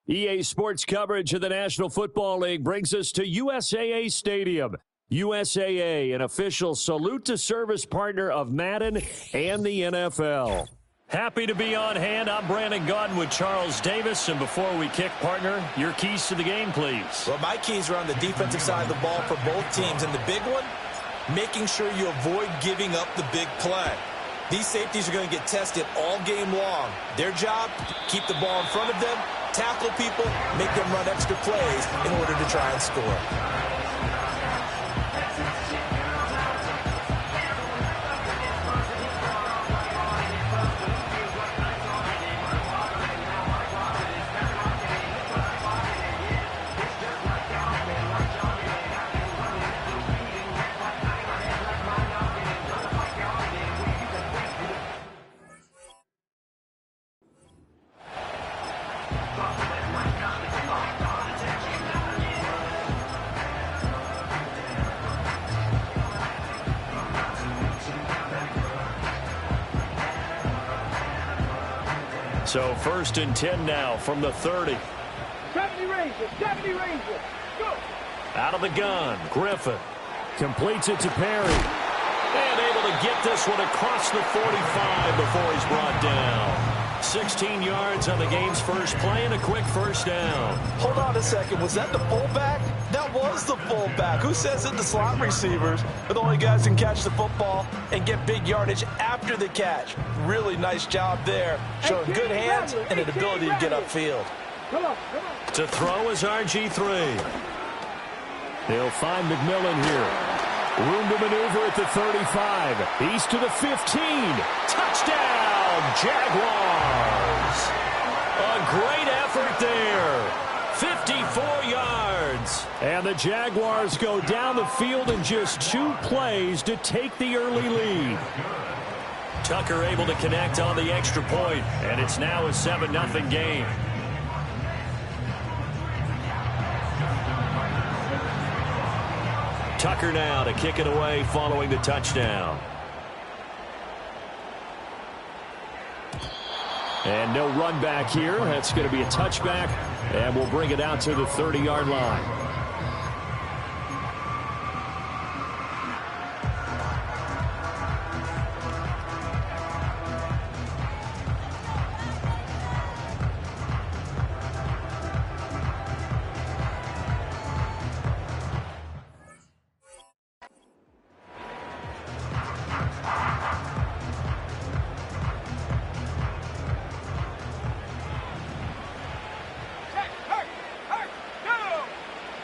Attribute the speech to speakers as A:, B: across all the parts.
A: EA Sports coverage of the National Football League brings us to USAA Stadium. USAA, an official salute to service partner of Madden and the NFL. Happy to be on hand. I'm Brandon Gaudin with Charles Davis. And before we kick, partner, your keys to the game, please.
B: Well, my keys are on the defensive side of the ball for both teams. And the big one, making sure you avoid giving up the big play. These safeties are going to get tested all game long. Their job, keep the ball in front of them, tackle people, make them run extra plays in order to try and score.
A: So 1st and 10 now from the 30.
C: 70 Rangers, go!
A: Out of the gun, Griffin completes it to Perry. And able to get this one across the 45 before he's brought down. 16 yards on the game's first play and a quick first down.
B: Hold on a second. Was that the fullback? That was the fullback. Who says it? The slot receivers are the only guys who can catch the football and get big yardage after the catch. Really nice job there. Showing good hands and an ability to get upfield.
C: Come on.
A: To throw is RG3. They'll find McMillan here. Room to maneuver at the 35. East to the 15. Touchdown, Jaguars. A great effort there. 54 yards. And the Jaguars go down the field in just 2 plays to take the early lead. Tucker able to connect on the extra point, and it's now a 7-0 game. Tucker now to kick it away following the touchdown. And no run back here. That's going to be a touchback, and we'll bring it out to the 30-yard line.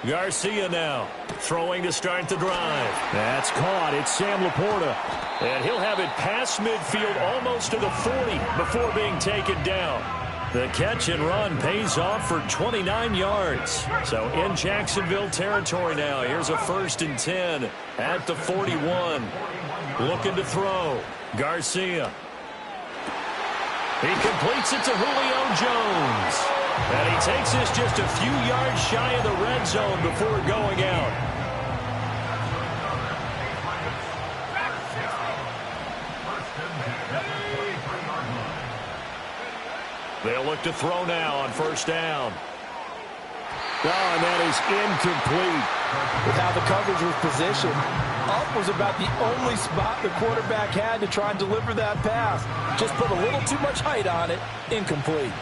A: Garcia now throwing to start the drive. That's caught. It's Sam Laporta. And he'll have it past midfield almost to the 40 before being taken down. The catch and run pays off for 29 yards. So in Jacksonville territory now. Here's a 1st and 10 at the 41. Looking to throw. Garcia. He completes it to Julio Jones. And he takes this just a few yards shy of the red zone before going out. They'll look to throw now on 1st down. Oh, and that is incomplete.
B: With how the coverage was positioned, up was about the only spot the quarterback had to try and deliver that pass. Just put a little too much height on it. Incomplete.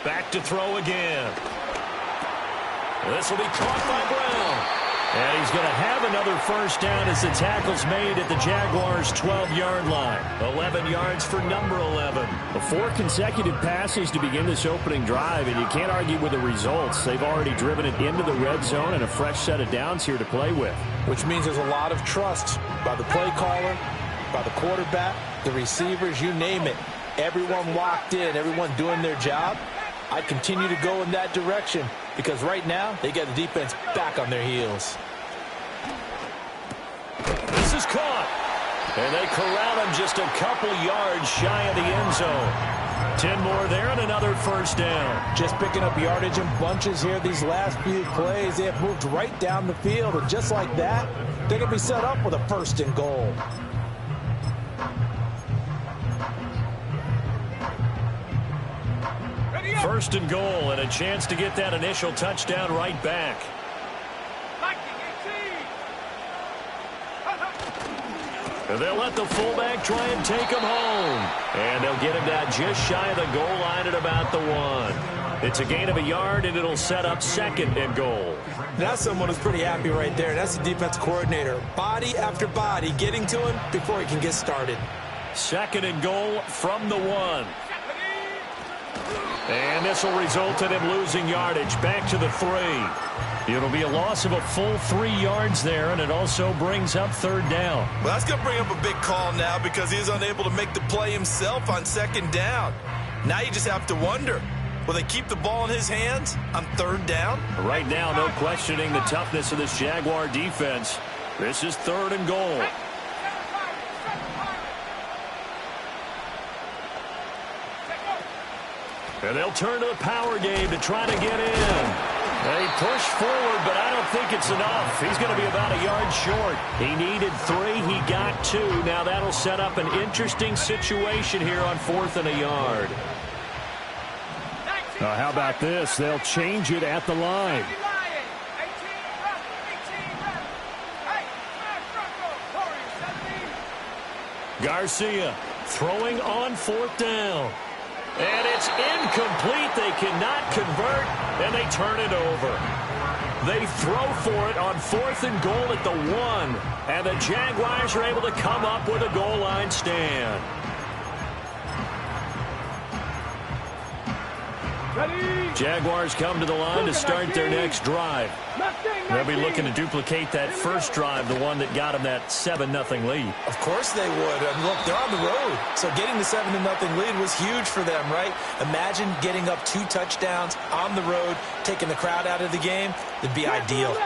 A: Back to throw again. This will be caught by Brown. And he's going to have another 1st down as the tackle's made at the Jaguars' 12-yard line. 11 yards for number 11. 4 consecutive passes to begin this opening drive, and you can't argue with the results. They've already driven it into the red zone and a fresh set of downs here to play with.
B: Which means there's a lot of trust by the play caller, by the quarterback, the receivers, you name it. Everyone locked in, everyone doing their job. I continue to go in that direction because right now they get the defense back on their heels.
A: This is caught. And they corral him just a couple yards shy of the end zone. 10 more there and another first down.
B: Just picking up yardage in bunches here these last few plays. They have moved right down the field, and just like that, they're going to be set up with a 1st and goal.
A: First and goal, and a chance to get that initial touchdown right back. They'll let the fullback try and take him home. And they'll get him down just shy of the goal line at about the 1. It's a gain of a yard, and it'll set up 2nd and goal.
B: That's someone who's pretty happy right there. That's the defense coordinator. Body after body getting to him before he can get started.
A: 2nd and goal from the 1. And this will result in him losing yardage back to the 3. It'll be a loss of a full 3 yards there, and it also brings up 3rd down.
B: Well, that's going to bring up a big call now because he's unable to make the play himself on 2nd down. Now you just have to wonder, will they keep the ball in his hands on 3rd down?
A: Right now, no questioning the toughness of this Jaguar defense. This is 3rd and goal. And they'll turn to the power game to try to get in. They push forward, but I don't think it's enough. He's going to be about a yard short. He needed 3. He got 2. Now that'll set up an interesting situation here on 4th and a yard. How about this? They'll change it at the line. Garcia throwing on 4th down. And it's incomplete. They cannot convert, and they turn it over. They throw for it on 4th and goal at the 1, and the Jaguars are able to come up with a goal line stand. Jaguars come to the line to start their next drive. They'll be looking to duplicate that first drive, the one that got them that 7-0 lead.
B: Of course they would. And look, they're on the road. So getting the 7-0 lead was huge for them, right? Imagine getting up 2 touchdowns on the road, taking the crowd out of the game. It'd be ideal.
C: 60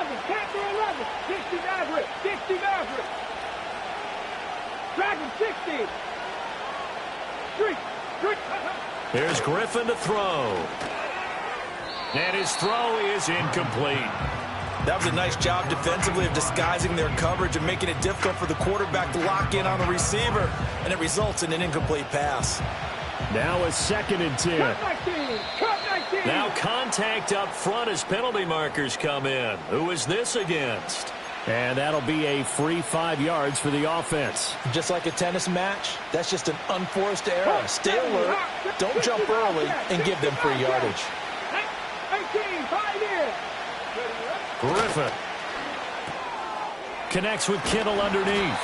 C: Maverick. 60 Maverick. Dragon 60. Street.
A: Here's Griffin to throw. And his throw is incomplete.
B: That was a nice job defensively of disguising their coverage and making it difficult for the quarterback to lock in on the receiver. And it results in an incomplete pass.
A: Now a 2nd and 10.
C: Cut 19.
A: Now contact up front as penalty markers come in. Who is this against? And that'll be a free 5 yards for the offense.
B: Just like a tennis match, that's just an unforced error. Stay alert, don't jump early, and give them free yardage.
C: 18, 5 in.
A: Griffin connects with Kittle underneath.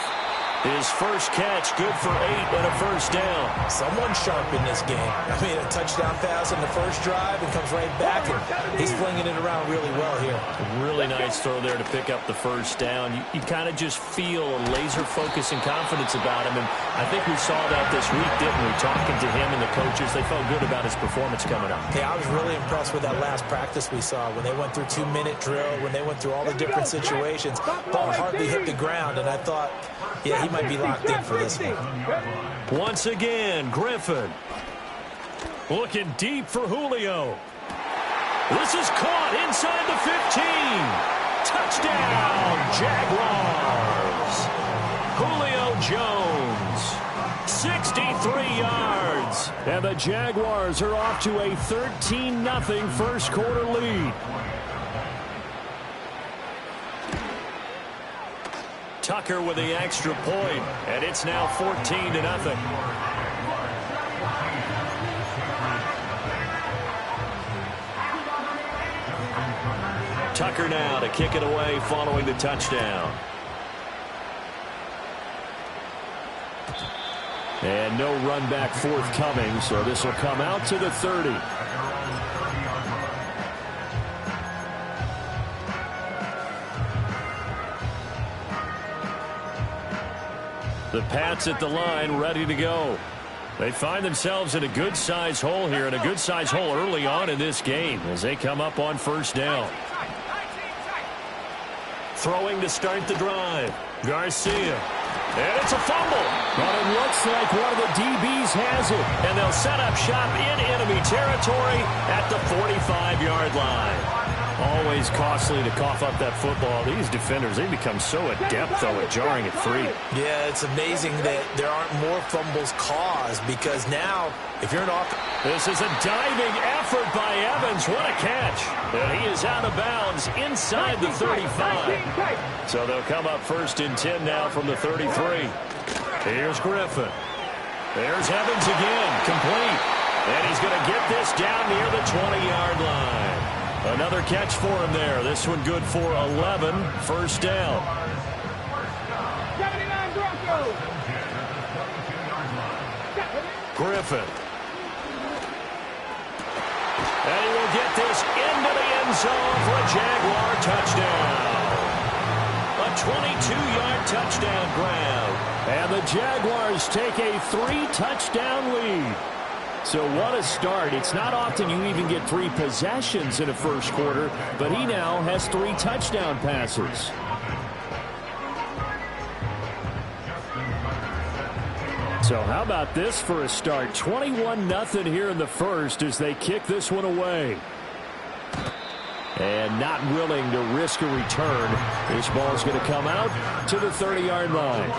A: His first catch, good for 8 and a first down.
B: Someone sharp in this game. I mean, a touchdown pass on the first drive and comes right back, and he's flinging it around really well here.
A: Really nice throw there to pick up the first down. You kind of just feel a laser focus and confidence about him, and I think we saw that this week, didn't we? Talking to him and the coaches, they felt good about his performance coming up.
B: Yeah, I was really impressed with that last practice we saw when they went through 2-minute drill, when they went through all the different situations. Ball hardly hit the ground, and I thought, yeah, he might be locked in for this one.
A: Once again, Griffin looking deep for Julio. This is caught inside the 15. Touchdown, Jaguars. Julio Jones, 63 yards. And the Jaguars are off to a 13-0 first quarter lead. Tucker with the extra point, and it's now 14-0. Tucker now to kick it away following the touchdown. And no run back forthcoming, so this will come out to the 30. The Pats at the line, ready to go. They find themselves in a good-sized hole here, and a good-sized hole early on in this game as they come up on first down. Throwing to start the drive. Garcia. And it's a fumble. But it looks like one of the DBs has it. And they'll set up shop in enemy territory at the 45-yard line. Always costly to cough up that football. These defenders, they become so adept, though, at jarring it free.
B: Yeah, it's amazing that there aren't more fumbles caused because now, if you're an offense...
A: This is a diving effort by Evans. What a catch. And he is out of bounds inside the 35. So they'll come up 1st and 10 now from the 33. Here's Griffin. There's Evans again, complete. And he's going to get this down near the 20-yard line. Another catch for him there. This one good for 11. 1st down.
C: 79 Broncos.
A: Griffin. And he will get this into the end zone for a Jaguar touchdown. A 22-yard touchdown grab. And the Jaguars take a 3-touchdown lead. So what a start. It's not often you even get 3 possessions in a first quarter, but he now has 3 touchdown passes. So how about this for a start? 21-0 here in the first as they kick this one away. And not willing to risk a return. This ball's going to come out to the 30-yard line.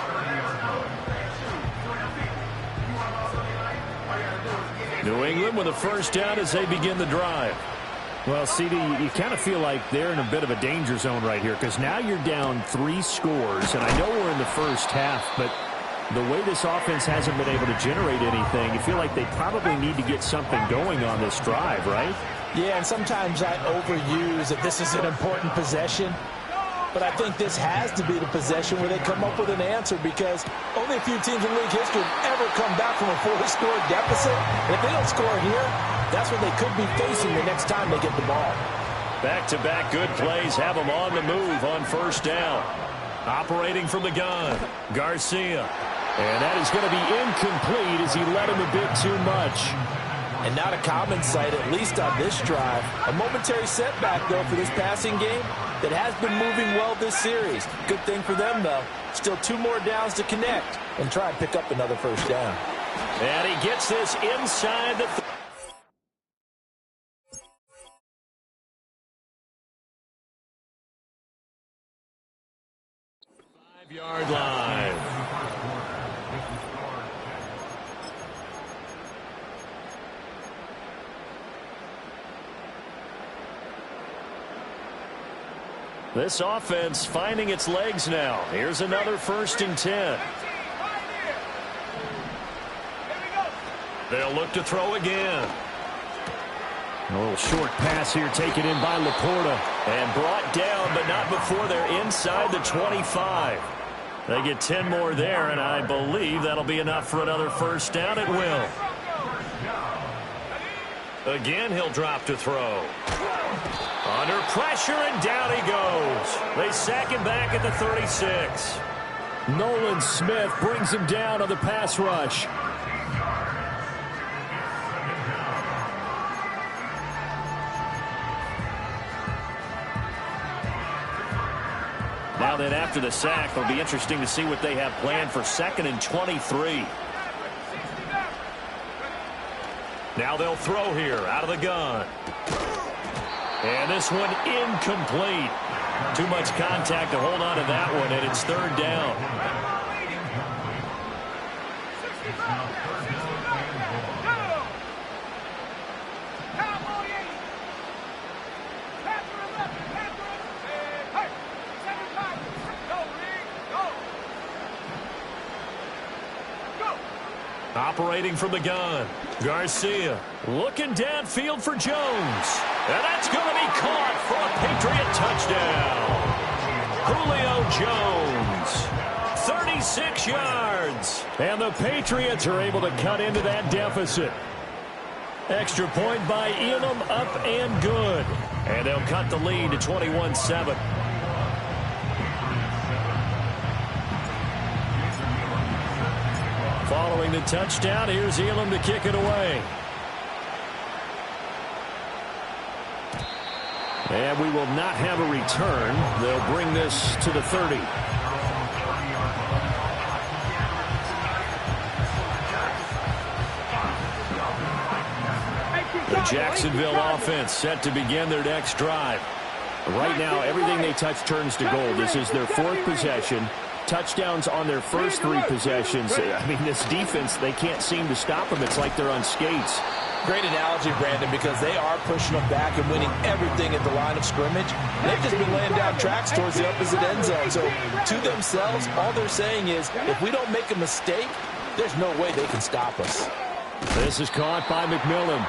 A: New England with a 1st down as they begin the drive. Well, CD, you kind of feel like they're in a bit of a danger zone right here because now you're down 3 scores, and I know we're in the first half, but the way this offense hasn't been able to generate anything, you feel like they probably need to get something going on this drive, right?
B: Yeah, and sometimes I overuse that this is an important possession. But I think this has to be the possession where they come up with an answer because only a few teams in league history have ever come back from a 4-score deficit. And if they don't score here, that's what they could be facing the next time they get the ball.
A: Back-to-back good plays have them on the move on 1st down. Operating from the gun, Garcia. And that is going to be incomplete as he led him a bit too much.
B: And not a common sight, at least on this drive. A momentary setback, though, for this passing game that has been moving well this series. Good thing for them, though. Still 2 more downs to connect and try and pick up another 1st down.
A: And he gets this inside the 5-yard line. This offense finding its legs now. Here's another 1st and 10. They'll look to throw again. A little short pass here taken in by Laporta. And brought down, but not before they're inside the 25. They get 10 more there, and I believe that'll be enough for another 1st down. It will. Again, he'll drop to throw. Under pressure, and down he goes. They sack him back at the 36. Nolan Smith brings him down on the pass rush. Now then, after the sack, it'll be interesting to see what they have planned for 2nd and 23. Now they'll throw here out of the gun. And this one incomplete. Too much contact to hold on to that one, and it's 3rd down. Operating from the gun, Garcia looking downfield for Jones. And that's going to be caught for a Patriot touchdown. Julio Jones, 36 yards. And the Patriots are able to cut into that deficit. Extra point by Elam, up and good. And they'll cut the lead to 21-7. Following the touchdown, here's Elam to kick it away. And we will not have a return. They'll bring this to the 30. The Jacksonville offense set to begin their next drive.
D: Right now, everything they touch turns to gold. This is their 4th possession. Touchdowns on their first 3 possessions. I mean, this defense, they can't seem to stop them. It's like they're on skates.
B: Great analogy, Brandon, because they are pushing them back and winning everything at the line of scrimmage. They've just been laying down tracks towards the opposite end zone. So to themselves, all they're saying is, if we don't make a mistake, there's no way they can stop us.
A: This is caught by McMillan.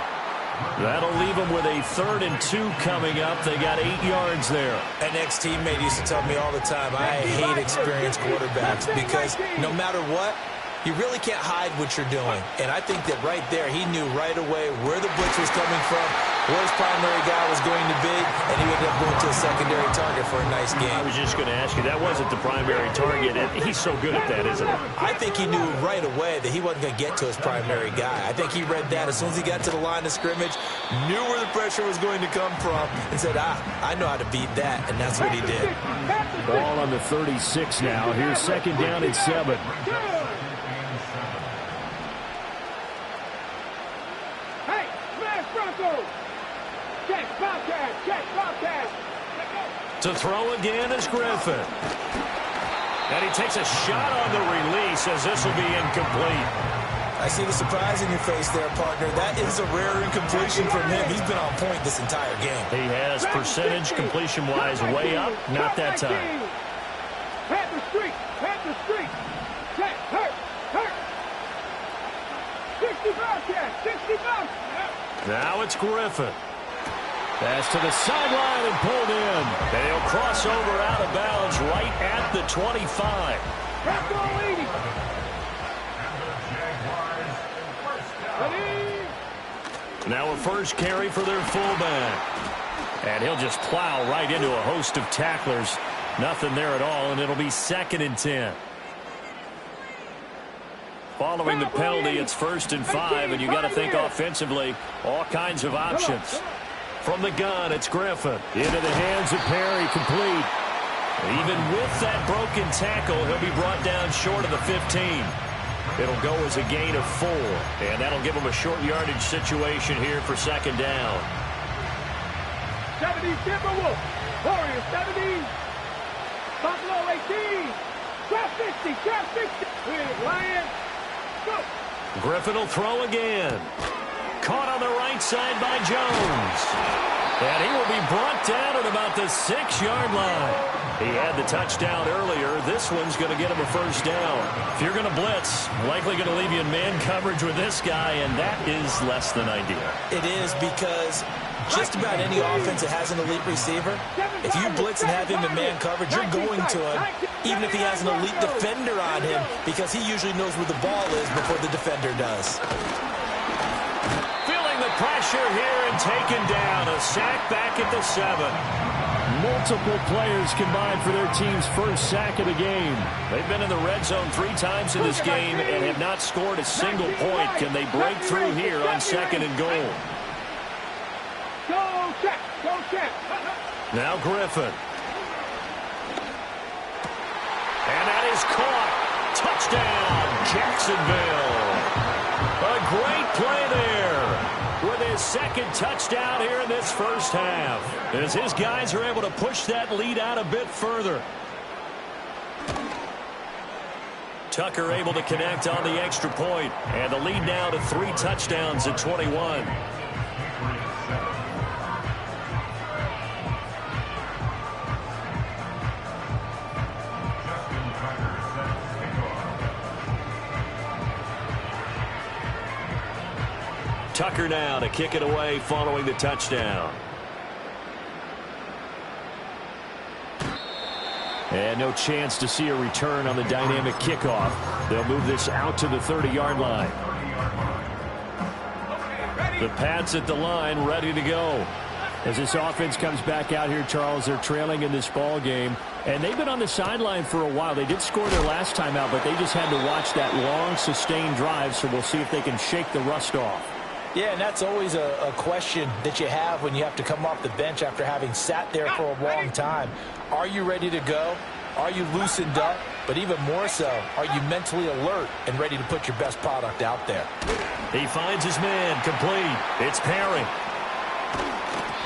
A: That'll leave them with a 3rd and 2 coming up. They got 8 yards there.
B: An ex-teammate used to tell me all the time, I hate experienced quarterbacks because no matter what, you really can't hide what you're doing. And I think that right there, he knew right away where the blitz was coming from, where his primary guy was going to be, and he ended up going to a secondary target for a nice game.
A: I was just going to ask you, that wasn't the primary target, and he's so good at that, isn't he?
B: I think he knew right away that he wasn't going to get to his primary guy. I think he read that as soon as he got to the line of scrimmage, knew where the pressure was going to come from, and said, I know how to beat that, and that's what he did.
D: Ball on the 36 now. Here's 2nd down and 7.
A: To throw again is Griffin. And he takes a shot on the release as this will be incomplete.
B: I see the surprise in your face there, partner. That is a rare incompletion from him. He's been on point this entire game.
A: He has percentage completion-wise way up. Not that time.
C: Panther streak. Panther streak. Check. Hurt. 60 Bobcats. 60 Bobcats.
A: Now it's Griffin. Pass to the sideline and pulled in. And he'll cross over out of bounds right at the 25. Now a first carry for their fullback. And he'll just plow right into a host of tacklers. Nothing there at all, and it'll be 2nd and 10. Following the penalty, it's 1st and 5, and you got to think offensively, all kinds of options. From the gun, it's Griffin. Into the hands of Perry, complete. Even with that broken tackle, he'll be brought down short of the 15. It'll go as a gain of 4, and that'll give him a short yardage situation here for 2nd down.
C: 70 Timberwolves. Warriors 70. Buffalo 18. Trap 50. Trap 50. Lions. Go.
A: Griffin will throw again. Caught on the right side by Jones. And he will be brought down at about the 6-yard line. He had the touchdown earlier. This one's going to get him a 1st down. If you're going to blitz, likely going to leave you in man coverage with this guy, and that is less than ideal.
B: It is because just about any offense that has an elite receiver, if you blitz and have him in man coverage, you're going to him, even if he has an elite defender on him, because he usually knows where the ball is before the defender does.
A: Feeling the pressure here and taken down. A sack back at the 7.
D: Multiple players combined for their team's first sack of the game.
A: They've been in the red zone 3 times in this game and have not scored a single point. Can they break through here on 2nd and goal?
C: Go check. Go check.
A: Now Griffin. And that is caught. Touchdown, Jacksonville. A great play there with his 2nd touchdown here in this first half, as his guys are able to push that lead out a bit further. Tucker able to connect on the extra point, and the lead now to 3 touchdowns at 21. Tucker now to kick it away following the touchdown.
D: And no chance to see a return on the dynamic kickoff. They'll move this out to the 30-yard line.
A: The Pats at the line, ready to go.
D: As this offense comes back out here, Charles, they're trailing in this ball game. And they've been on the sideline for a while. They did score their last time out, but they just had to watch that long, sustained drive, so we'll see if they can shake the rust off.
B: Yeah, and that's always a question that you have when you have to come off the bench after having sat there for a long time. Are you ready to go? Are you loosened up? But even more so, are you mentally alert and ready to put your best product out there?
A: He finds his man, complete. It's Perry.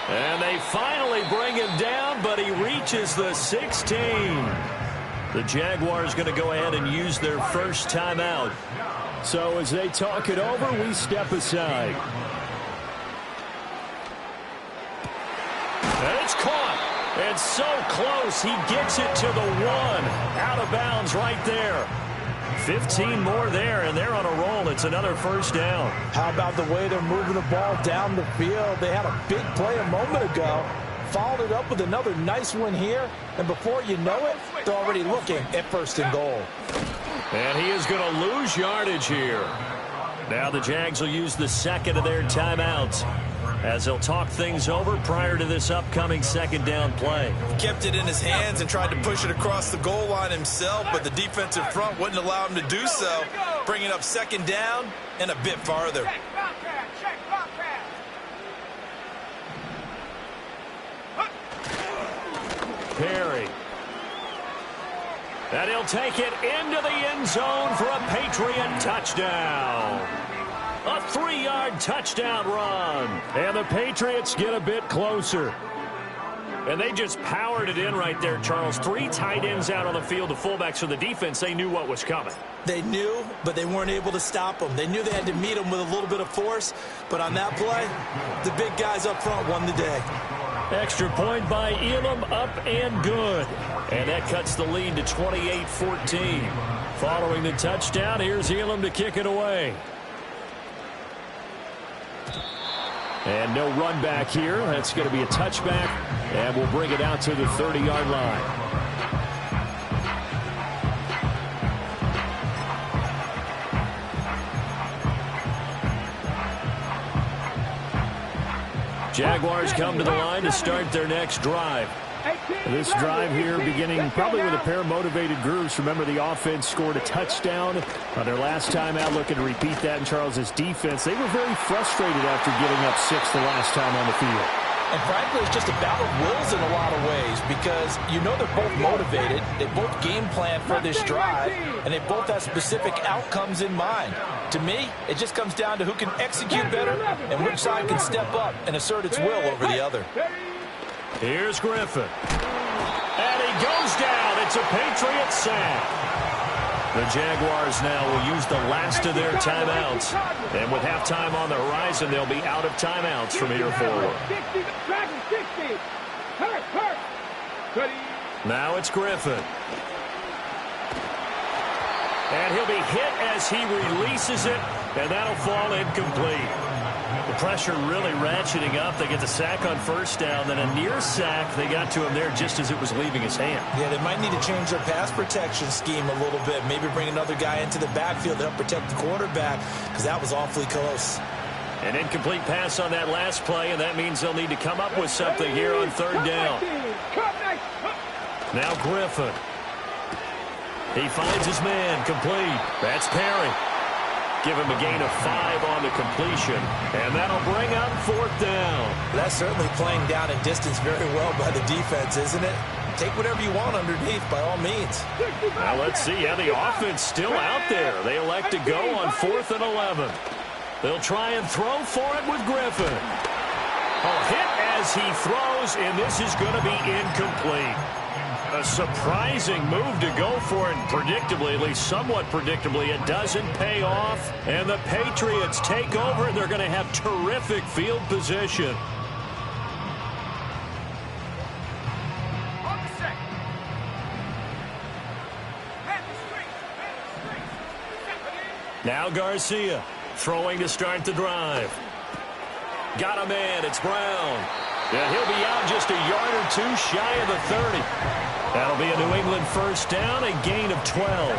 A: And they finally bring him down, but he reaches the 16. The Jaguars going to go ahead and use their first timeout.
D: So as they talk it over, we step aside.
A: And it's caught. And so close, he gets it to the 1. Out of bounds right there. 15 more there, and they're on a roll. It's another first down.
B: How about the way they're moving the ball down the field? They had a big play a moment ago. Followed it up with another nice one here. And before you know it, they're already looking at first and goal.
A: And he is going to lose yardage here. Now the Jags will use the second of their timeouts as they'll talk things over prior to this upcoming second down play.
B: Kept it in his hands and tried to push it across the goal line himself, but the defensive front wouldn't allow him to do so, bringing up second down and a bit farther.
A: Perry. And he'll take it into the end zone for a Patriot touchdown. A 3-yard touchdown run.
D: And the Patriots get a bit closer.
A: And they just powered it in right there, Charles. 3 tight ends out on the field. The fullbacks for the defense, they knew what was coming.
B: They knew, but they weren't able to stop them. They knew they had to meet them with a little bit of force. But on that play, the big guys up front won the day.
A: Extra point by Elam, up and good. And that cuts the lead to 28-14. Following the touchdown, here's Elam to kick it away.
D: And no run back here. That's going to be a touchback. And we'll bring it out to the 30-yard line. Jaguars come to the line to start their next drive. This drive here beginning probably with a pair of motivated groups. Remember, the offense scored a touchdown on their last time out. Looking to repeat that in Charles's defense. They were very frustrated after giving up 6 the last time on the field.
B: And frankly, it's just a battle of wills in a lot of ways because you know they're both motivated. They both game plan for this drive, and they both have specific outcomes in mind. To me, it just comes down to who can execute better and which side can step up and assert its will over the other.
A: Here's Griffin. And he goes down. It's a Patriot sack. The Jaguars now will use the last of their timeouts. And with halftime on the horizon, they'll be out of timeouts from here forward. Now it's Griffin. And he'll be hit as he releases it, and that'll fall incomplete. The pressure really ratcheting up. They get the sack on first down, then a near sack. They got to him there just as it was leaving his hand.
B: Yeah, they might need to change their pass protection scheme a little bit. Maybe bring another guy into the backfield to help protect the quarterback because that was awfully close.
A: An incomplete pass on that last play, and that means they'll need to come up with something here on third down. Now Griffin. He finds his man, complete. That's Perry. Give him a gain of 5 on the completion, and that'll bring up fourth down.
B: That's certainly playing down in distance very well by the defense, isn't it? Take whatever you want underneath by all means.
A: Now let's see how the offense still out there. They elect to go on 4th and 11. They'll try and throw for it with Griffin. A hit as he throws, and this is going to be incomplete. A surprising move to go for it, and predictably, at least somewhat predictably, it doesn't pay off. And the Patriots take over, and they're going to have terrific field position. Now Garcia throwing to start the drive. Got a man, it's Brown. And he'll be out just a yard or 2 shy of the 30. That'll be a New England first down, a gain of 12.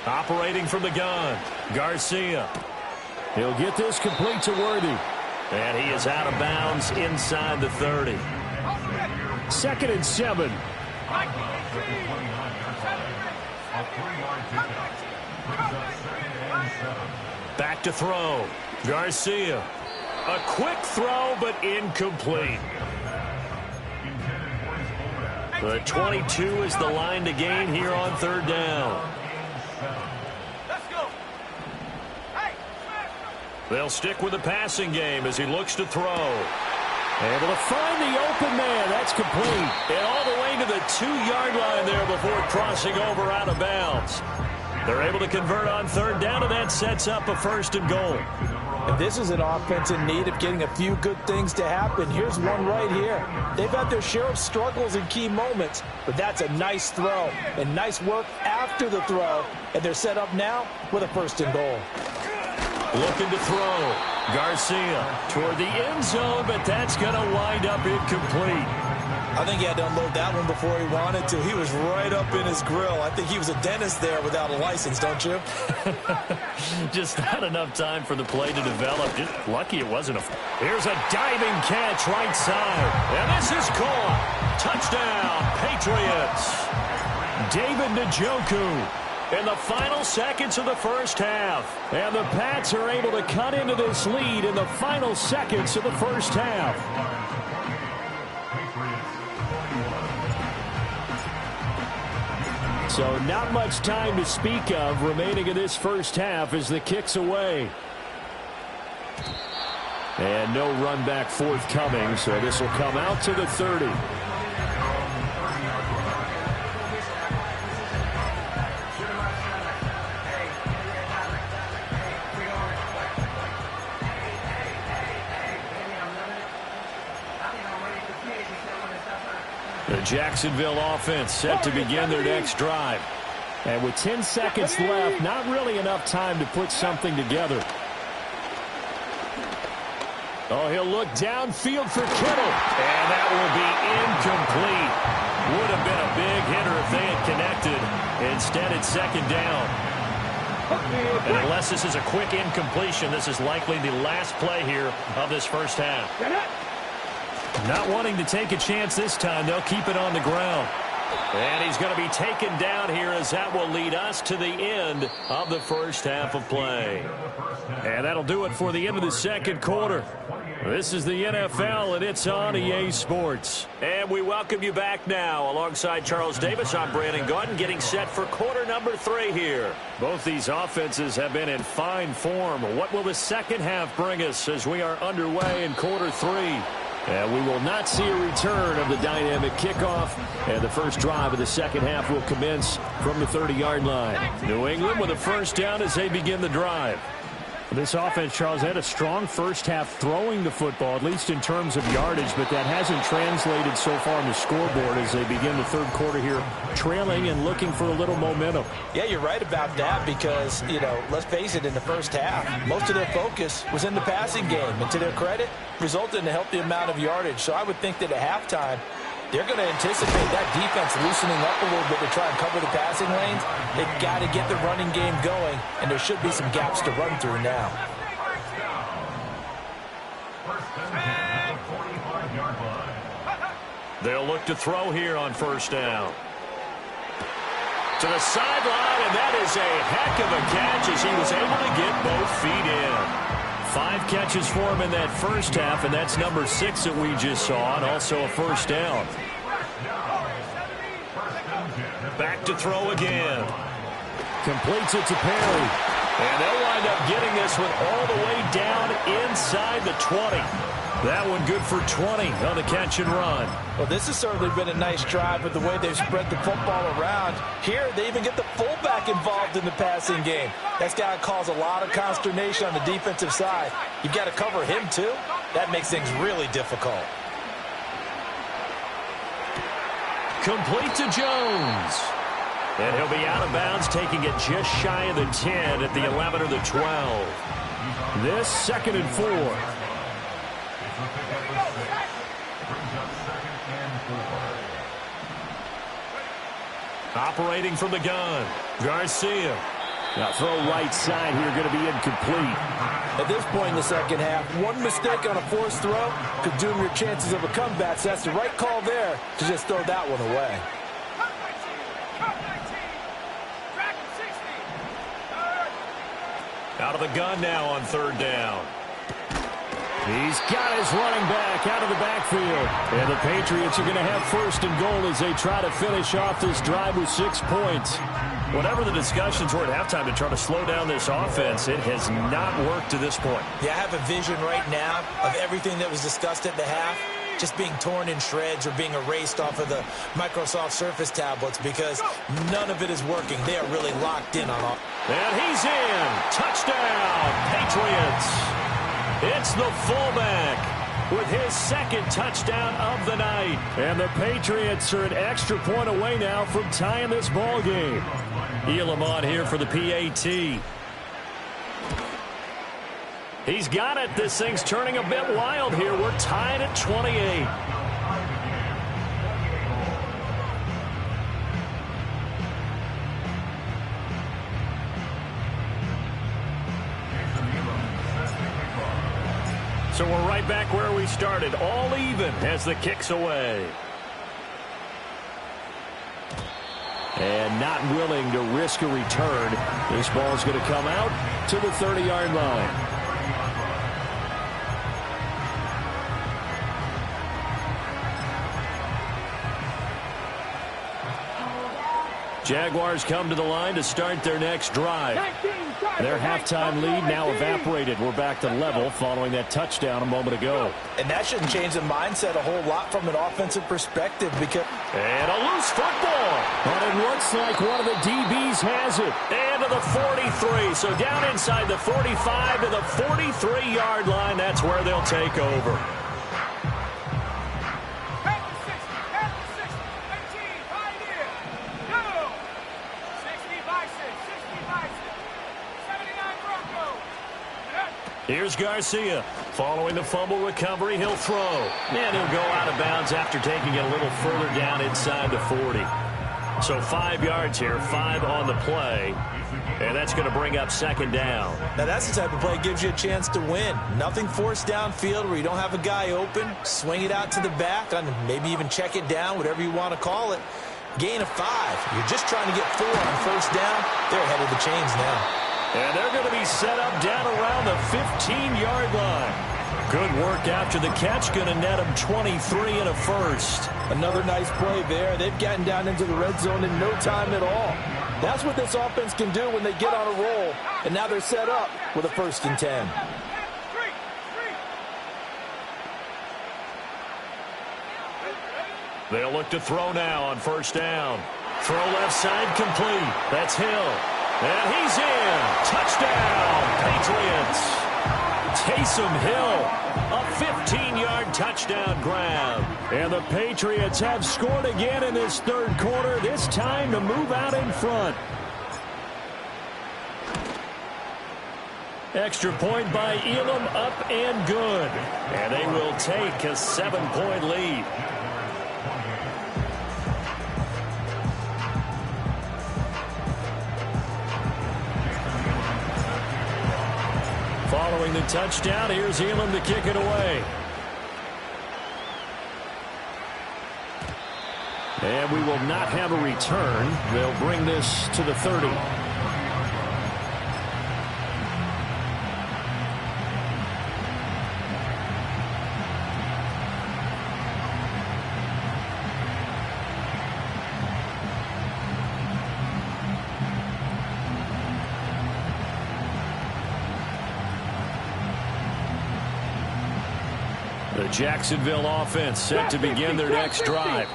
A: Operating from the gun, Garcia.
D: He'll get this complete to Worthy.
A: And he is out of bounds inside the 30.
D: 2nd and 7.
A: Back to throw. Garcia. A quick throw, but incomplete. The 22 is the line to gain here on third down. They'll stick with the passing game as he looks to throw.
D: Able to find the open man. That's complete.
A: And all the way to the 2-yard line there before crossing over out of bounds. They're able to convert on third down, and that sets up a 1st and goal.
B: And this is an offense in need of getting a few good things to happen. Here's one right here. They've had their share of struggles in key moments, but that's a nice throw and nice work after the throw. And they're set up now with a 1st and goal.
A: Looking to throw. Garcia toward the end zone, but that's going to wind up incomplete.
B: I think he had to unload that one before he wanted to. He was right up in his grill. I think he was a dentist there without a license, don't you?
A: Just not enough time for the play to develop. Just lucky it wasn't a... Here's a diving catch right side. And this is caught. Touchdown, Patriots. David Njoku in the final seconds of the first half. And the Pats are able to cut into this lead in the final seconds of the first half. So not much time to speak of remaining in this first half as the kick's away. And no run back forthcoming, so this will come out to the 30. The Jacksonville offense set to begin their next drive. And with 10 seconds left, not really enough time to put something together. Oh, he'll look downfield for Kittle. And that will be incomplete. Would have been a big hitter if they had connected. Instead, it's 2nd down. And unless this is a quick incompletion, this is likely the last play here of this first half. Not wanting to take a chance this time, they'll keep it on the ground. And he's going to be taken down here as that will lead us to the end of the first half of play. And that'll do it for the end of the second quarter. This is the NFL, and it's on EA Sports. And we welcome you back now. Alongside Charles Davis, I'm Brandon Gaudin, getting set for quarter number 3 here. Both these offenses have been in fine form. What will the second half bring us as we are underway in quarter 3? And we will not see a return of the dynamic kickoff. And the first drive of the second half will commence from the 30-yard line. New England with a first down as they begin the drive. This offense, Charles, had a strong first half throwing the football, at least in terms of yardage, but that hasn't translated so far on the scoreboard as they begin the third quarter here, trailing and looking for a little momentum.
B: Yeah, you're right about that because, you know, let's face it, in the first half, most of their focus was in the passing game, and to their credit, resulted in a healthy amount of yardage. So I would think that at halftime, they're going to anticipate that defense loosening up a little bit to try and cover the passing lanes. They've got to get the running game going, and there should be some gaps to run through now.
A: They'll look to throw here on first down. To the sideline, and that is a heck of a catch as he was able to get both feet in. 5 catches for him in that first half, and that's number 6 that we just saw, and also a first down. Back to throw again.
D: Completes it to Perry.
A: And they'll wind up getting this one all the way down inside the 20. That one good for 20 on the catch and run.
B: Well, this has certainly been a nice drive with the way they've spread the football around. Here, they even get the fullback involved in the passing game. That's got to cause a lot of consternation on the defensive side. You've got to cover him, too. That makes things really difficult.
A: Complete to Jones. And he'll be out of bounds, taking it just shy of the 10 at the 11 or the 12.
D: This 2nd and 4.
A: Operating from the gun, Garcia.
D: Now throw right side here, going to be incomplete.
B: At this point in the second half, one mistake on a forced throw could doom your chances of a comeback. So that's the right call there to just throw that one away.
A: Out of the gun now on third down.
D: He's got his running back out of the backfield. And the Patriots are going to have first and goal as they try to finish off this drive with 6 points.
A: Whatever the discussions were at halftime to try to slow down this offense, it has not worked to this point.
B: Yeah, I have a vision right now of everything that was discussed at the half just being torn in shreds or being erased off of the Microsoft Surface tablets because none of it is working. They are really locked in on all.
A: And he's in. Touchdown, Patriots. It's the fullback with his second touchdown of the night.
D: And the Patriots are an extra point away now from tying this ball game.
A: Elam on here for the PAT. He's got it. This thing's turning a bit wild here. We're tied at 28. So we're right back where we started, all even as the kick's away.
D: And not willing to risk a return. This ball's going to come out to the 30-yard line. Jaguars come to the line to start their next drive. Their halftime lead now evaporated. We're back to level following that touchdown a moment ago.
B: And that shouldn't change the mindset a whole lot from an offensive perspective because...
A: And a loose football.
D: But it looks like one of the DBs has it.
A: And to the 43. So down inside the 45 to the 43-yard line. That's where they'll take over. Here's Garcia. Following the fumble recovery, he'll throw. And he'll go out of bounds after taking it a little further down inside the 40. So 5 yards here, 5 on the play. And that's going to bring up second down.
B: Now that's the type of play that gives you a chance to win. Nothing forced downfield where you don't have a guy open. Swing it out to the back, and maybe even check it down, whatever you want to call it. Gain of 5. You're just trying to get 4 on first down. They're ahead of the chains now.
A: And they're going to be set up down around the 15-yard line. Good work after the catch. Going to net them 23 and a first.
B: Another nice play there. They've gotten down into the red zone in no time at all. That's what this offense can do when they get on a roll. And now they're set up with a 1st and 10.
A: They'll look to throw now on first down. Throw left side complete. That's Hill. And he's in. Touchdown, Patriots. Taysom Hill, a 15-yard touchdown grab.
D: And the Patriots have scored again in this third quarter, this time to move out in front. Extra point by Elam, up and good.
A: And they will take a 7-point lead. Following the touchdown, here's Elam to kick it away.
D: And we will not have a return. They'll bring this to the 30.
A: The Jacksonville offense set to begin their next drive.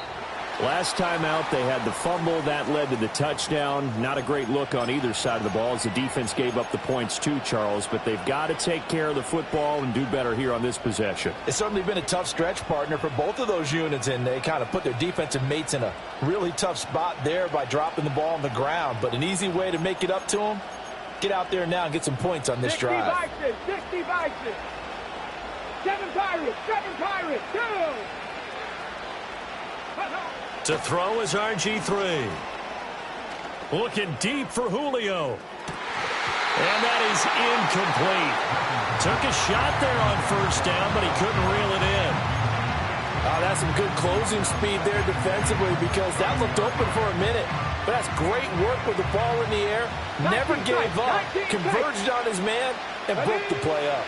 D: Last time out, they had the fumble. That led to the touchdown. Not a great look on either side of the ball as the defense gave up the points too, Charles. But they've got to take care of the football and do better here on this possession.
B: It's certainly been a tough stretch, partner, for both of those units, and they kind of put their defensive mates in a really tough spot there by dropping the ball on the ground. But an easy way to make it up to them, get out there now and get some points on this drive.
C: 60 Vices. 7 Pirates, 2.
A: To throw is RG3. Looking deep for Julio. And that is incomplete. Took a shot there on first down, but he couldn't reel it in.
B: That's some good closing speed there defensively because that looked open for a minute. That's great work with the ball in the air. Never gave up. Converged on his man and broke the play up.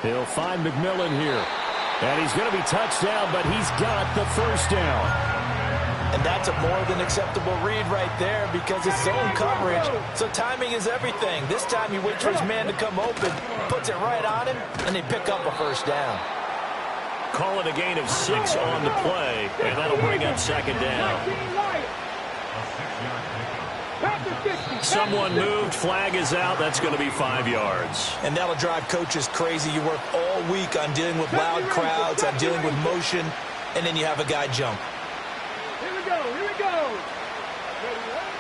D: He'll find McMillan here. And he's going to be touched down, but he's got the first down.
B: And that's a more than acceptable read right there because it's zone coverage. So timing is everything. This time he waits for his man to come open, puts it right on him, and they pick up a first down.
A: Call it a gain of 6 on the play, and that'll bring up second down. Someone moved, flag is out. That's going to be 5 yards.
B: And that'll drive coaches crazy. You work all week on dealing with loud crowds, on dealing with motion, and then you have a guy jump.
C: Here we go, here we go.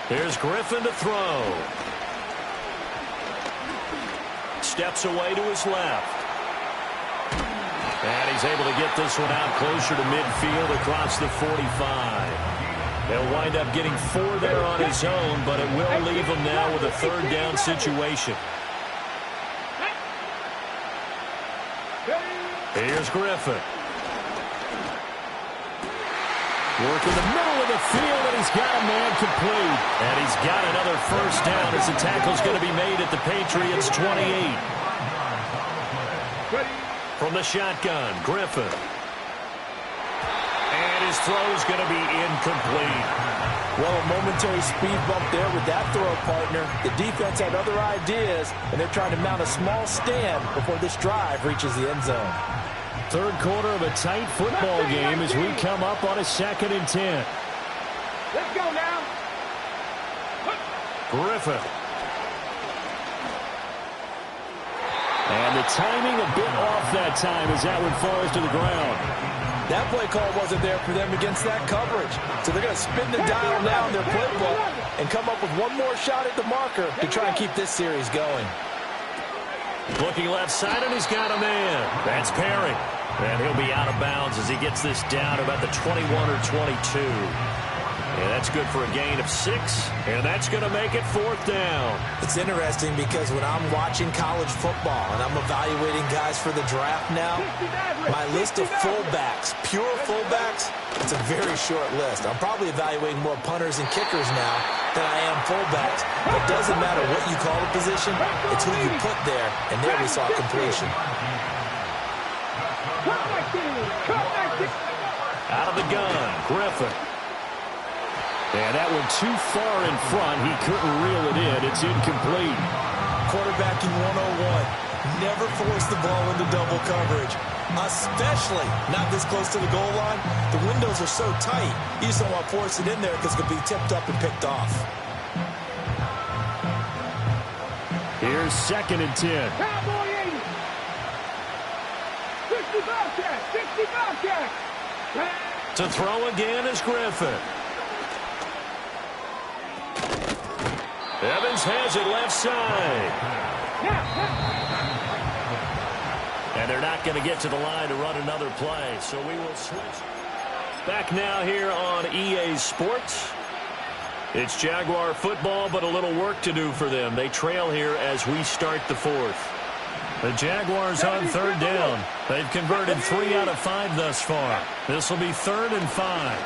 A: Here's Griffin to throw. Steps away to his left. And he's able to get this one out closer to midfield across the 45. He'll wind up getting 4 there on his own, but it will leave him now with a third down situation. Here's Griffin. Work in the middle of the field, and he's got a man complete. And he's got another first down as the tackle's going to be made at the Patriots' 28. From the shotgun, Griffin. And his throw's going to be incomplete.
B: Well, a momentary speed bump there with that throw partner. The defense had other ideas, and they're trying to mount a small stand before this drive reaches the end zone.
D: Third quarter of a tight football game as we come up on a 2nd and 10.
C: Let's go now.
A: Griffin.
D: And the timing a bit off that time as that one falls to the ground.
B: That play call wasn't there for them against that coverage. So they're going to spin the dial now in their playbook and come up with one more shot at the marker to try and keep this series going.
A: Looking left side, and he's got a man. That's Perry. And he'll be out of bounds as he gets this down about the 21 or 22. And that's good for a gain of 6, and that's going to make it 4th down.
B: It's interesting because when I'm watching college football and I'm evaluating guys for the draft now, my list of fullbacks, pure fullbacks, it's a very short list. I'm probably evaluating more punters and kickers now than I am fullbacks. It doesn't matter what you call the position, it's who you put there, and there we saw completion.
A: Out of the gun, Griffin.
D: And that one too far in front. He couldn't reel it in. It's incomplete.
B: Quarterbacking 101. Never force the ball into double coverage, especially not this close to the goal line. The windows are so tight, you just don't want to force it in there because it could be tipped up and picked off.
D: Here's 2nd and 10.
C: Cowboy 80. 60 Bobcat, 60 Bobcat.
A: To throw again is Griffin. Evans has it left side. And they're not going to get to the line to run another play, so we will switch. Back now here on EA Sports. It's Jaguar football, but a little work to do for them. They trail here as we start the 4th. The Jaguars on 3rd down. They've converted 3 out of 5 thus far. This will be 3rd and 5.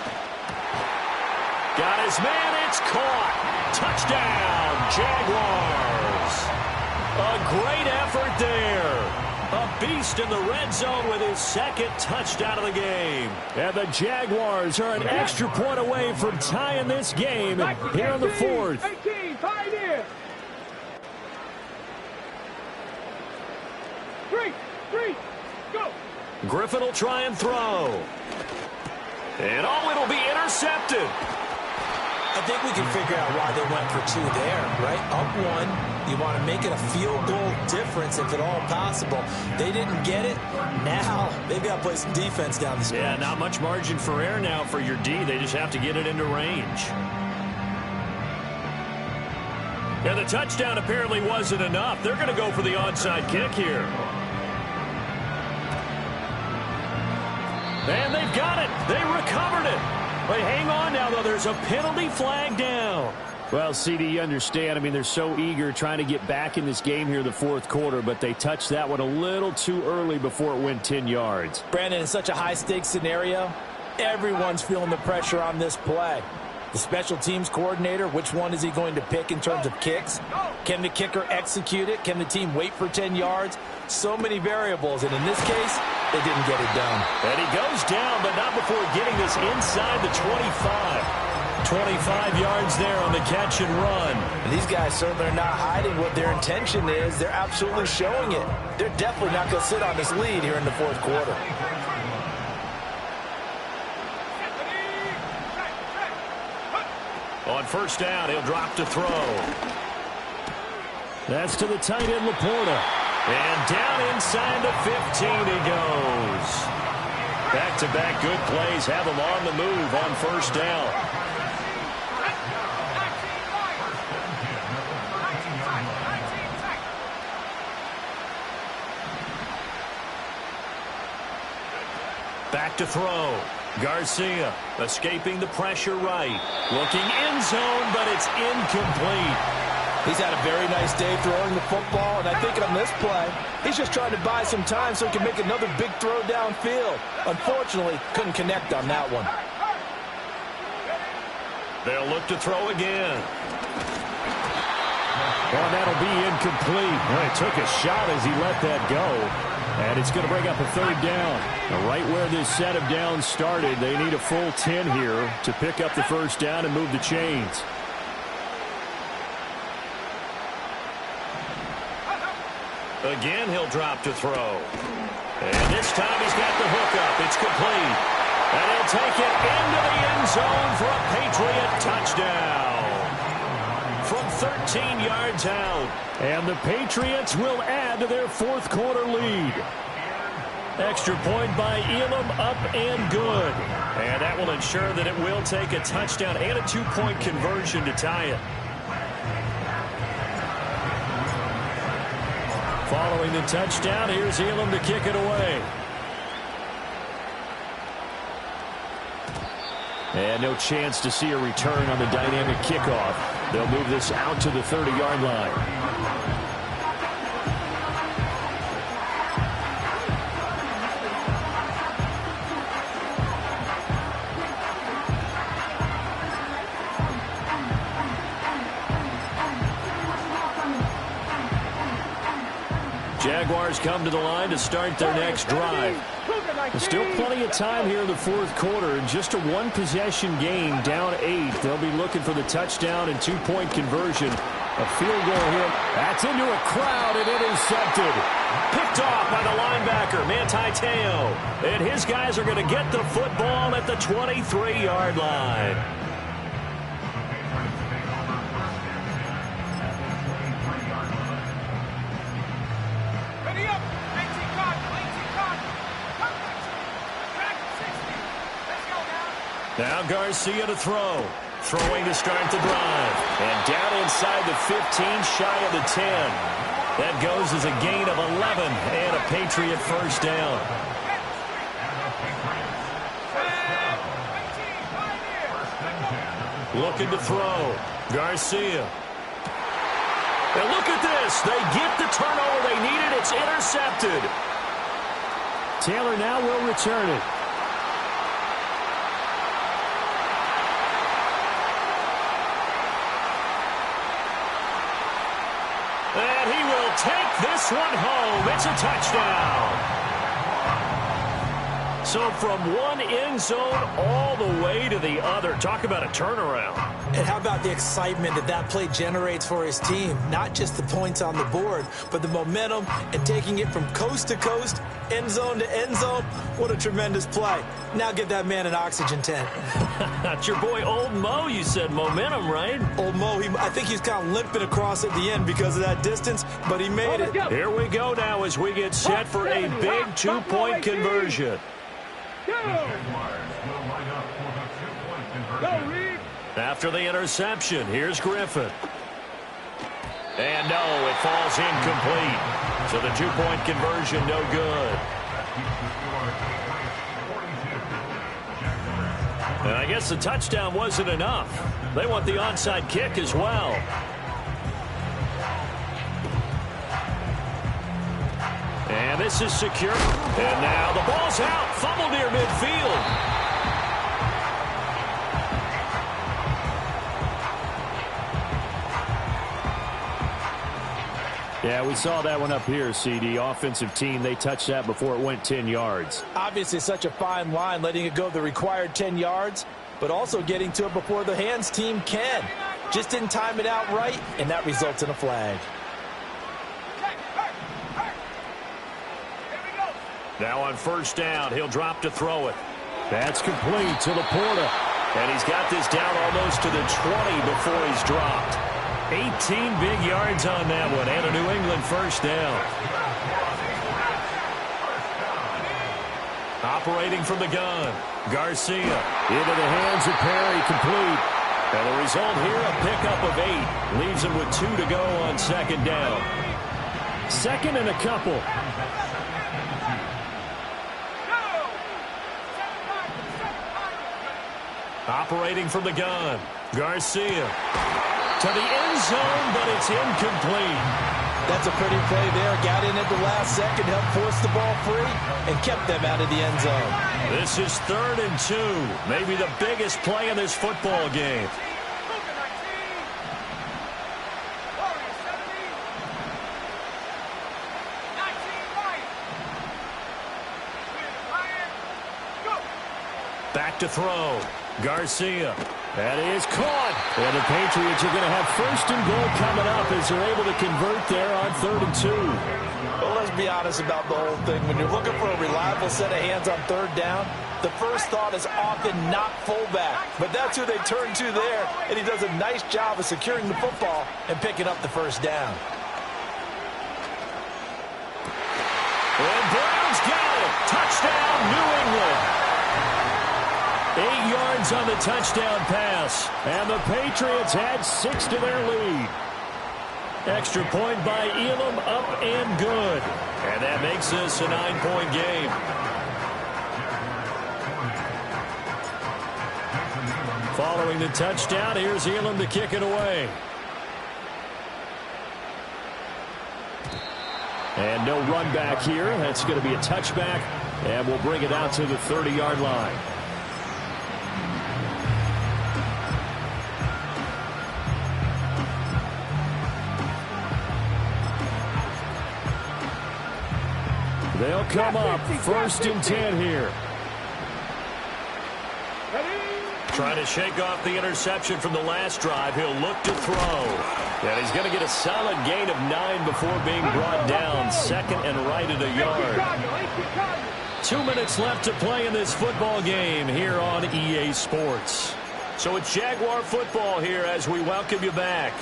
A: Got his man, it's caught. Touchdown, Jaguars. A great effort there. A beast in the red zone with his 2nd touchdown of the game.
D: And the Jaguars are an extra point away from tying this game here on the 4th.
C: 18, Pioneer. 3, go.
A: Griffin will try and throw. And it'll be intercepted.
B: I think we can figure out why they went for 2 there, right? Up 1, you want to make it a field goal difference if at all possible. They didn't get it. Now they've got to play some defense down the stretch.
A: Yeah, not much margin for error now for your D. They just have to get it into range. Yeah, the touchdown apparently wasn't enough. They're going to go for the onside kick here. And they've got it. They recovered it. But hang on now, though. There's a penalty flag down.
D: Well, CD, you understand. I mean, they're so eager trying to get back in this game here in the 4th quarter, but they touched that one a little too early before it went 10 yards.
B: Brandon, in such a high-stakes scenario, Everyone's feeling the pressure on this play. The special teams coordinator, which one is he going to pick in terms of kicks? Can the kicker execute it? Can the team wait for 10 yards? So many variables, and in this case, they didn't get it done.
A: And he goes down, but not before getting this inside the 25. 25 yards there on the catch and run.
B: And these guys certainly are not hiding what their intention is. They're absolutely showing it. They're definitely not going to sit on this lead here in the fourth quarter.
A: On first down, he'll drop to throw.
D: That's to the tight end, Laporta.
A: And down inside the 15 he goes. Back-to-back good plays have him on the move on first down. Back to throw. Garcia escaping the pressure right. Looking end zone, but it's incomplete.
B: He's had a very nice day throwing the football, and I think on this play, he's just trying to buy some time so he can make another big throw downfield. Unfortunately, couldn't connect on that one.
A: They'll look to throw again.
D: Well, that'll be incomplete. Well, he took a shot as he let that go. And it's going to bring up a third down. Now, right where this set of downs started, they need a full 10 here to pick up the first down and move the chains.
A: Again, he'll drop to throw. And this time he's got the hook up. It's complete. And he'll take it into the end zone for a Patriot touchdown. From 13 yards out.
D: And the Patriots will add to their fourth quarter lead. Extra point by Elam, up and good.
A: And that will ensure that it will take a touchdown and a two-point conversion to tie it.
D: Following the touchdown, here's Elam to kick it away. And no chance to see a return on the dynamic kickoff. They'll move this out to the 30-yard line. Jaguars come to the line to start their next drive. There's still plenty of time here in the fourth quarter. Just a one-possession game, down 8. They'll be looking for the touchdown and two-point conversion. A field goal here. That's into a crowd and intercepted.
A: Picked off by the linebacker, Manti Te'o. And his guys are going to get the football at the 23-yard line. Now Garcia to throw. Throwing to start the drive. And down inside the 15, shy of the 10. That goes as a gain of 11 and a Patriot first down. Looking to throw. Garcia. And look at this. They get the turnover they needed. It's intercepted.
D: Taylor now will return it.
A: And he will take this one home. It's a touchdown. So from one end zone all the way to the other. Talk about a turnaround.
B: And how about the excitement that that play generates for his team? Not just the points on the board, but the momentum and taking it from coast to coast, end zone to end zone. What a tremendous play. Now get that man an oxygen tent.
A: That's your boy Old Mo, you said. Momentum, right?
B: Old Mo, I think he's kind of limping across at the end because of that distance, but he made it.
A: Here we go now as we get set for a big two-point conversion. After the interception, here's Griffin. And no, it falls incomplete. So the two-point conversion, no good. And I guess the touchdown wasn't enough. They want the onside kick as well. And this is secure. And now the ball's out. Fumble near midfield.
D: Yeah, we saw that one up here, CD. Offensive team, they touched that before it went 10 yards.
B: Obviously such a fine line, letting it go the required 10 yards, but also getting to it before the hands team can. Just didn't time it out right, and that results in a flag.
A: Now on first down, he'll drop to throw it.
D: That's complete to Laporta.
A: And he's got this down almost to the 20 before he's dropped. 18 big yards on that one, and a New England first down. Operating from the gun, Garcia.
D: Into the hands of Perry, complete.
A: And the result here, a pickup of 8. Leaves him with 2 to go on second down.
D: Second and a couple.
A: Operating from the gun, Garcia. To the end zone, but it's incomplete.
B: That's a pretty play there. Got in at the last second, helped force the ball free, and kept them out of the end zone.
A: This is 3rd and 2. Maybe the biggest play in this football game. Back to throw. Garcia.
D: That is caught. And the Patriots are going to have 1st and goal coming up as they're able to convert there on 3rd and 2.
B: Well, let's be honest about the whole thing. When you're looking for a reliable set of hands on 3rd down, the first thought is often not fullback. But that's who they turn to there, and he does a nice job of securing the football and picking up the first down.
A: And Brown's got it. Touchdown, New England. 8 yards on the touchdown pass. And the Patriots add 6 to their lead. Extra point by Elam, up and good. And that makes this a 9-point game. Following the touchdown, here's Elam to kick it away.
D: And no run back here. That's going to be a touchback. And we'll bring it out to the 30-yard line. They'll come up 1st and 10 here.
A: Trying to shake off the interception from the last drive. He'll look to throw. And he's going to get a solid gain of 9 before being brought down. 2nd and right at a yard. 2 minutes left to play in this football game here on EA Sports. So it's Jaguar football here as we welcome you back.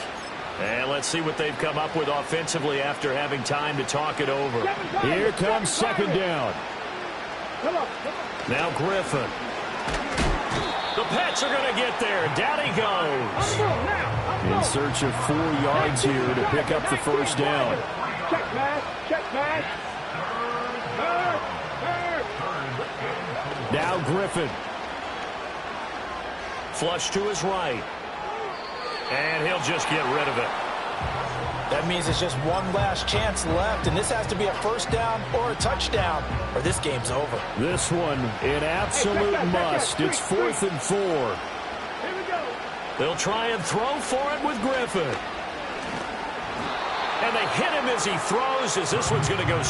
A: And let's see what they've come up with offensively after having time to talk it over.
D: Here comes 2nd down.
A: Now Griffin. The Pats are going to get there. Down he goes.
D: In search of 4 yards here to pick up the first down.
C: Check pass. Check pass.
D: Now Griffin.
A: Flush to his right. And he'll just get rid of it.
B: That means it's just one last chance left, and this has to be a first down or a touchdown, or this game's over.
D: This one an absolute must. It's 4th and 4.
C: Here we go.
A: They'll try and throw for it with Griffin. And they hit him as he throws, as this one's going to go